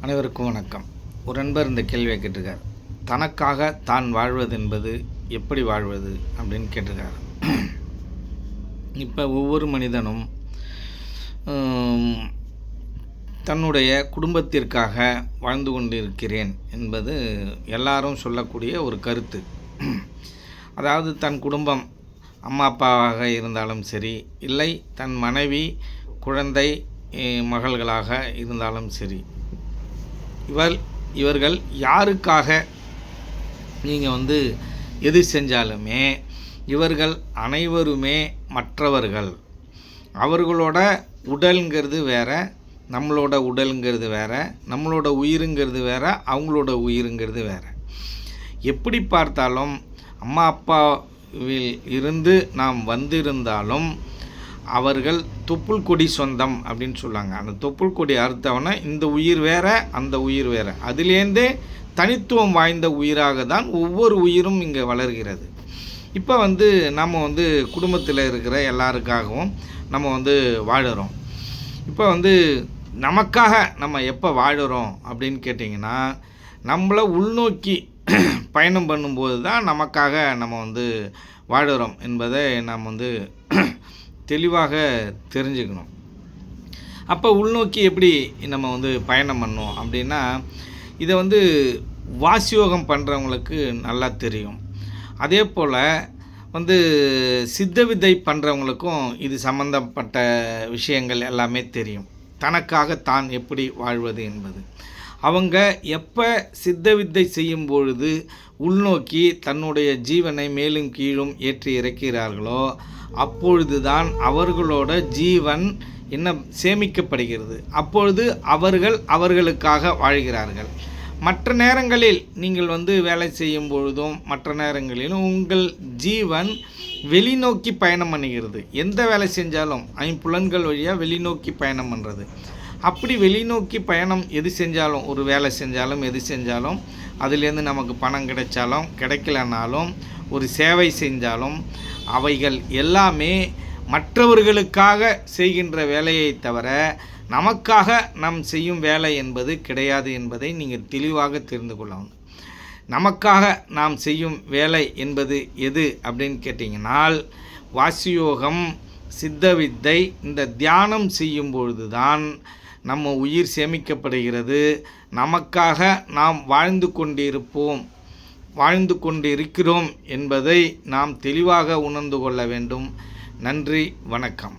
அனைவருக்கும் வணக்கம். ஒரு நண்பர் இந்த கேள்வியை கேட்டிருக்கார். தனக்காக தான் வாழ்வது என்பது எப்படி வாழ்வது அப்படின்னு கேட்டிருக்கார். இப்போ ஒவ்வொரு மனிதனும் தன்னுடைய குடும்பத்திற்காக வாழ்ந்து கொண்டிருக்கிறேன் என்பது எல்லாரும் சொல்லக்கூடிய ஒரு கருத்து. அதாவது தன் குடும்பம் அம்மா அப்பாவாக இருந்தாலும் சரி, இல்லை தன் மனைவி குழந்தை மகள்களாக இருந்தாலும் சரி, இவர்கள் யாருக்காக நீங்கள் எது செஞ்சாலுமே இவர்கள் அனைவருமே மற்றவர்கள். அவர்களோட உடலுங்கிறது வேறு, நம்மளோட உடலுங்கிறது வேறு, நம்மளோட உயிருங்கிறது வேறு, அவங்களோட உயிருங்கிறது வேறு. எப்படி பார்த்தாலும் அம்மா அப்பாவில் இருந்து நாம் வந்திருந்தாலும் அவர்கள் தொப்புள் கொடி சொந்தம் அப்படின்னு சொல்லுவாங்க. அந்த தொப்புள் கொடி அறுத்தவன இந்த உயிர் வேறு, அந்த உயிர் வேறு. அதிலேருந்தே தனித்துவம் வாய்ந்த உயிராக தான் ஒவ்வொரு உயிரும் இங்கே வளர்கிறது. இப்போ நம்ம குடும்பத்தில் இருக்கிற எல்லாருக்காகவும் நம்ம வாழுறோம். இப்போ நமக்காக நம்ம எப்போ வாழுறோம் அப்படின்னு கேட்டிங்கன்னா, நம்மளை உள்நோக்கி பயணம் பண்ணும்போது தான் நமக்காக நம்ம வாழுறோம் என்பதை நாம் தெளிவாக தெரிஞ்சுக்கணும். அப்போ உள்நோக்கி எப்படி நம்ம பயணம் பண்ணோம் அப்படின்னா, இதை வாசியோகம் பண்ணுறவங்களுக்கு நல்லா தெரியும். அதே போல் சித்த வித்தை பண்ணுறவங்களுக்கும் இது சம்மந்தப்பட்ட விஷயங்கள் எல்லாமே தெரியும். தனக்காக தான் எப்படி வாழ்வது என்பது. அவங்க எப்போ சித்த வித்தை செய்யும் பொழுது உள்நோக்கி தன்னுடைய ஜீவனை மேலும் கீழும் ஏற்றி இறக்கிறார்களோ அப்பொழுது தான் அவர்களோட ஜீவன் சேமிக்கப்படுகிறது. அப்பொழுது அவர்களுக்காக வாழ்கிறார்கள். மற்ற நேரங்களில் நீங்கள் வேலை செய்யும் பொழுதும் மற்ற நேரங்களிலும் உங்கள் ஜீவன் வெளிநோக்கி பயணம் பண்ணுகிறது. எந்த வேலை செஞ்சாலும் ஐம்புலன்கள் வழியாக வெளிநோக்கி பயணம் பண்ணுறது. அப்படி வெளிநோக்கி பயணம் எது செஞ்சாலும், ஒரு வேலை செஞ்சாலும் எது செஞ்சாலும், அதுலேருந்து நமக்கு பணம் கிடைச்சாலும் கிடைக்கலனாலும், ஒரு சேவை செஞ்சாலும் அவைகள் எல்லாமே மற்றவர்களுக்காக செய்கின்ற வேலையை தவிர நமக்காக நாம் செய்யும் வேலை என்பது கிடையாது என்பதை நீங்கள் தெளிவாக தெரிந்து கொள்ளணும். நமக்காக நாம் செய்யும் வேலை என்பது எது அப்படின்னு கேட்டிங்கனால், வாசியோகம், சித்த வித்தை, இந்த தியானம் செய்யும் பொழுது தான் நம்ம உயிர் சேமிக்கப்படுகிறது. நமக்காக நாம் வாழ்ந்து கொண்டிருக்கிறோம் என்பதை நாம் தெளிவாக உணர்ந்து கொள்ள வேண்டும். நன்றி, வணக்கம்.